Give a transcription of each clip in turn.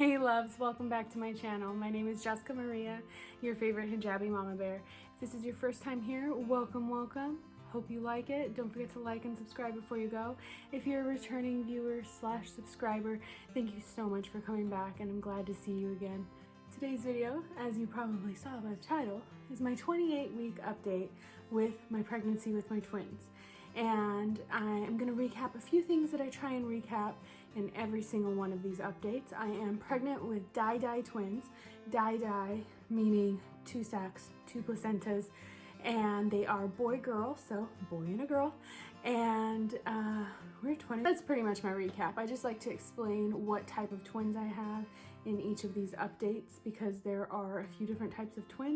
Hey loves, welcome back to my channel. My name is Jessica Maria, your favorite hijabi mama bear. If this is your first time here, welcome. Hope you like it. Don't forget to like and subscribe before you go. If you're a returning viewer / subscriber, thank you so much for coming back and I'm glad to see you again. Today's video, as you probably saw by the title, is my 28-week update with my pregnancy with my twins. And I am going to recap a few things that I try and recap in every single one of these updates. I am pregnant with Di twins. Di meaning 2 sacs, 2 placentas, and they are boy-girl, so boy and a girl, and we're 20. That's pretty much my recap. I just like to explain what type of twins I have in each of these updates because there are a few different types of twins.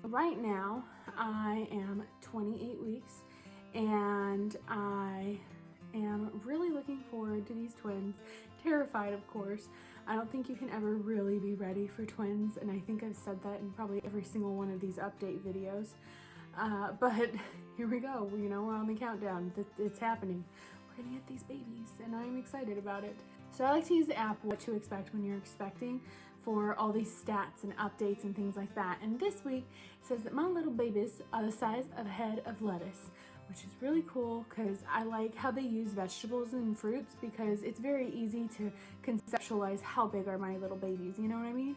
Right now, I am 28 weeks and I am really looking forward to these twins. Terrified, of course. I don't think you can ever really be ready for twins, and I think I've said that in probably every single one of these update videos. But here we go. You know, we're on the countdown. It's happening. We're gonna get these babies, and I'm excited about it. So I like to use the app What to Expect When You're Expecting for all these stats and updates and things like that. And this week it says that my little babies are the size of a head of lettuce, which is really cool because I like how they use vegetables and fruits because it's very easy to conceptualize how big are my little babies, you know what I mean?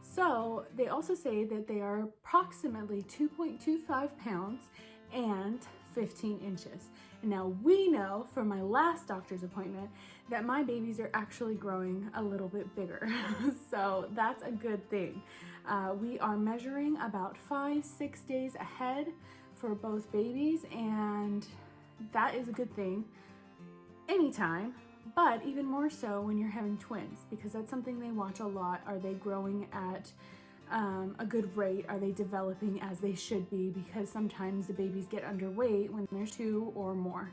So they also say that they are approximately 2.25 pounds and 15 inches. And now we know from my last doctor's appointment that my babies are actually growing a little bit bigger. So that's a good thing. We are measuring about 5-6 days ahead for both babies, and that is a good thing anytime, but even more so when you're having twins, because that's something they watch a lot. Are they growing at a good rate? Are they developing as they should be? Because sometimes the babies get underweight when there's 2 or more.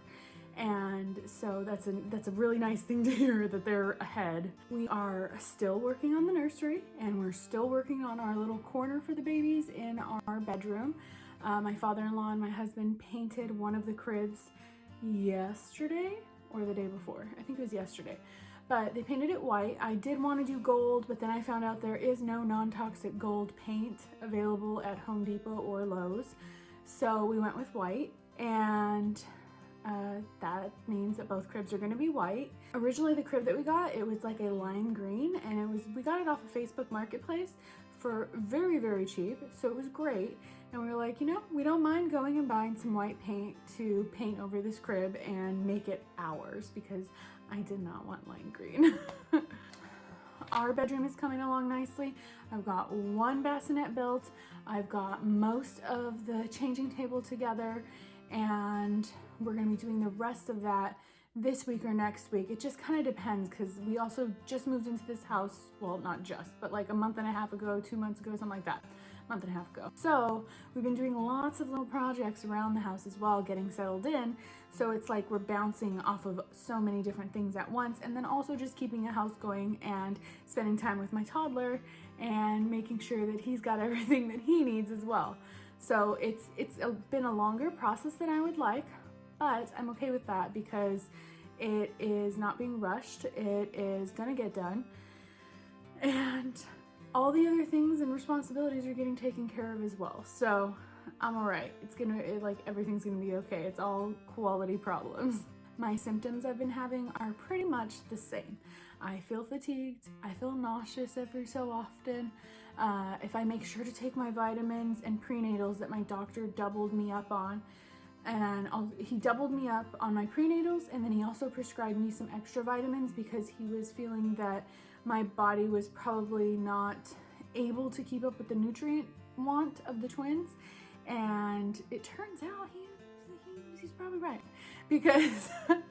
And so that's a really nice thing to hear that they're ahead. We are still working on the nursery, and we're still working on our little corner for the babies in our bedroom. My father-in-law and my husband painted one of the cribs yesterday or the day before. I think it was yesterday. But they painted it white. I did want to do gold, but then I found out there is no non-toxic gold paint available at Home Depot or Lowe's. So we went with white, and that means that both cribs are going to be white. Originally the crib that we got, it was like a lime green, and we got it off of Facebook Marketplace for very cheap, so it was great. And we were like, you know, we don't mind going and buying some white paint to paint over this crib and make it ours, because I did not want lime green. Our bedroom is coming along nicely. I've got 1 bassinet built. I've got most of the changing table together, and we're gonna be doing the rest of that this week or next week. It just kind of depends because we also just moved into this house. Well, not just, but like a month and a half ago, 2 months ago, something like that. Month and a half ago. So we've been doing lots of little projects around the house as well, getting settled in. So it's like we're bouncing off of so many different things at once, and then also just keeping the house going and spending time with my toddler and making sure that he's got everything that he needs as well. So it's been a longer process than I would like, but I'm okay with that because it is not being rushed. It is gonna get done, and all the other things and responsibilities are getting taken care of as well. So I'm all right. Everything's gonna be okay. It's all quality problems. My symptoms I've been having are pretty much the same. I feel fatigued. I feel nauseous every so often. If I make sure to take my vitamins and prenatals that my doctor doubled me up on, and he doubled me up on my prenatals, and then he also prescribed me some extra vitamins because he was feeling that my body was probably not able to keep up with the nutrient want of the twins. And it turns out he's probably right, because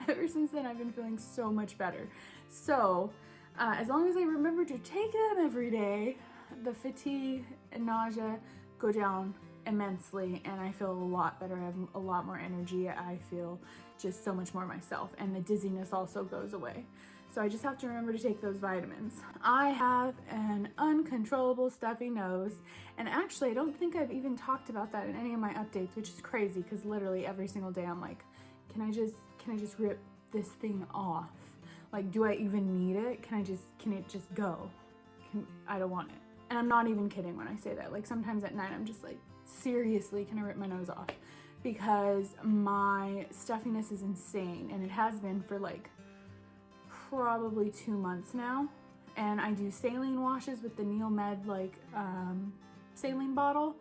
ever since then I've been feeling so much better. So as long as I remember to take them every day, the fatigue and nausea go down immensely, and I feel a lot better. I have a lot more energy. I feel just so much more myself, and the dizziness also goes away. So I just have to remember to take those vitamins. I have an uncontrollable stuffy nose, and actually I don't think I've even talked about that in any of my updates, which is crazy because literally every single day I'm like, can I just rip this thing off? Like, do I even need it? Can it just go? I don't want it. And I'm not even kidding when I say that. Like, sometimes at night I'm just like, seriously, can I rip my nose off? Because my stuffiness is insane, and it has been for like probably 2 months now. And I do saline washes with the Neil Med saline bottle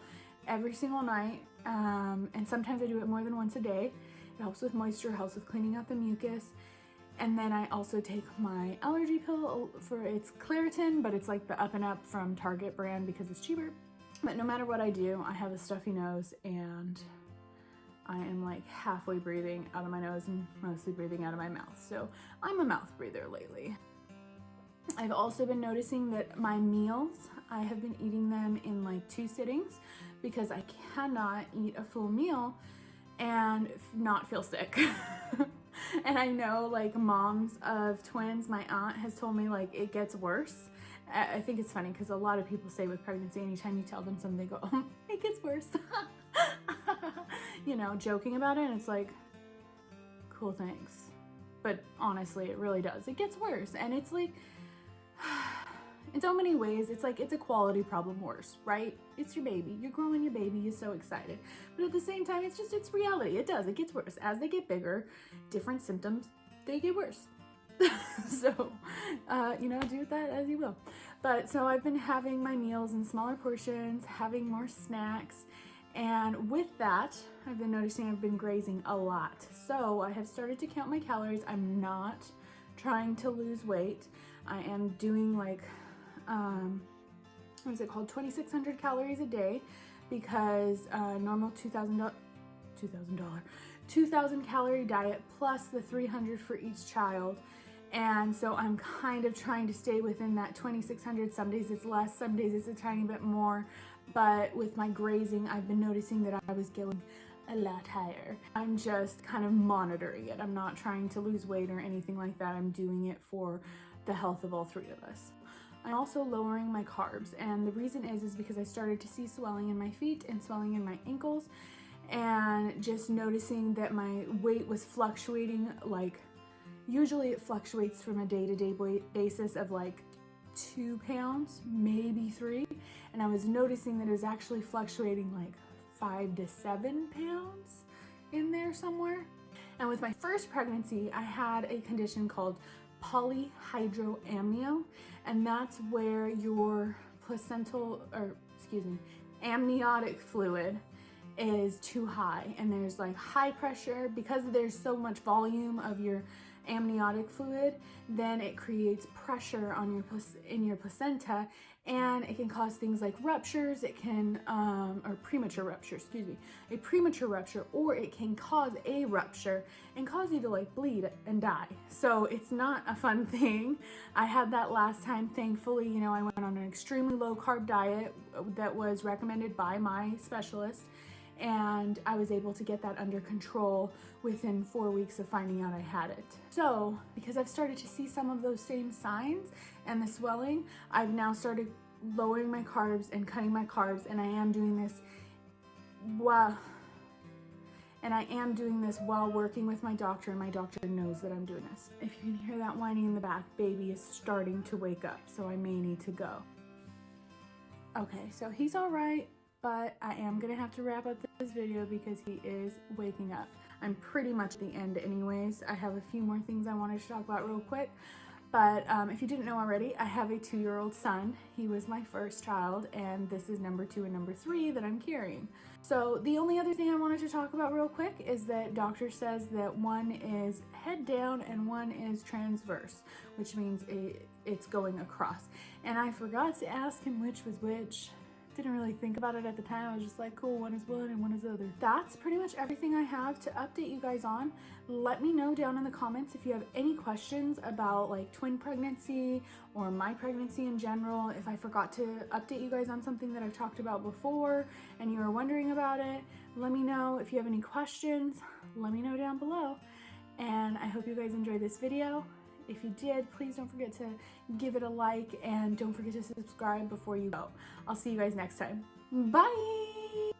every single night, and sometimes I do it more than once a day. It helps with moisture, helps with cleaning out the mucus. And then I also take my allergy pill for its Claritin, but it's like the Up and Up from Target brand because it's cheaper. But no matter what I do, I have a stuffy nose, and I am like halfway breathing out of my nose and mostly breathing out of my mouth. So I'm a mouth breather lately. I've also been noticing that my meals, I have been eating them in like 2 sittings because I cannot eat a full meal and not feel sick. And I know, like, moms of twins, my aunt has told me like it gets worse. I think it's funny because a lot of people say with pregnancy, anytime you tell them something, they go, oh, it gets worse. You know, joking about it, and it's like, cool, thanks. But honestly, it really does. It gets worse, and it's like, in so many ways, it's like, it's a quality problem worse, right? It's your baby. You're growing your baby. You're so excited. But at the same time, it's reality. It does. It gets worse. As they get bigger, different symptoms, they get worse. So, you know, do with that as you will. But so I've been having my meals in smaller portions, having more snacks. And with that, I've been noticing I've been grazing a lot. So I have started to count my calories. I'm not trying to lose weight. I am doing like, what is it called? 2,600 calories a day, because normal 2,000 calorie diet plus the 300 for each child. And so I'm kind of trying to stay within that 2,600. Some days it's less, some days it's a tiny bit more. But with my grazing, I've been noticing that I was going a lot higher. I'm just kind of monitoring it. I'm not trying to lose weight or anything like that. I'm doing it for the health of all 3 of us. I'm also lowering my carbs, and the reason is because I started to see swelling in my feet and swelling in my ankles, and just noticing that my weight was fluctuating. Like, usually it fluctuates from a day-to-day basis of like 2 pounds, maybe 3, and I was noticing that it was actually fluctuating like 5 to 7 pounds in there somewhere. And with my first pregnancy, I had a condition called polyhydramnion, and that's where your amniotic fluid is too high, and there's like high pressure because there's so much volume of your amniotic fluid. Then it creates pressure on your placenta, and it can cause things like ruptures. It can or premature rupture, a premature rupture, or it can cause a rupture and cause you to like bleed and die. So it's not a fun thing. I had that last time. Thankfully, you know, I went on an extremely low carb diet that was recommended by my specialist, and I was able to get that under control within 4 weeks of finding out I had it. So, because I've started to see some of those same signs and the swelling, I've now started lowering my carbs and cutting my carbs, and I am doing this while working with my doctor, and my doctor knows that I'm doing this. If you can hear that whining in the back, baby is starting to wake up, so I may need to go. Okay, so he's all right, but I am gonna have to wrap up this video because he is waking up. I'm pretty much at the end anyways. I have a few more things I wanted to talk about real quick, but if you didn't know already, I have a 2-year-old son. He was my first child, and this is number 2 and number 3 that I'm carrying. So the only other thing I wanted to talk about real quick is that doctor says that one is head down and one is transverse, which means it's going across. And I forgot to ask him which was which. Didn't really think about it at the time. I was just like, cool, one is one and one is the other. That's pretty much everything I have to update you guys on. Let me know down in the comments if you have any questions about like twin pregnancy or my pregnancy in general. If I forgot to update you guys on something that I've talked about before and you are wondering about it, let me know. If you have any questions, let me know down below. And I hope you guys enjoyed this video. If you did, please don't forget to give it a like, and don't forget to subscribe before you go. I'll see you guys next time. Bye!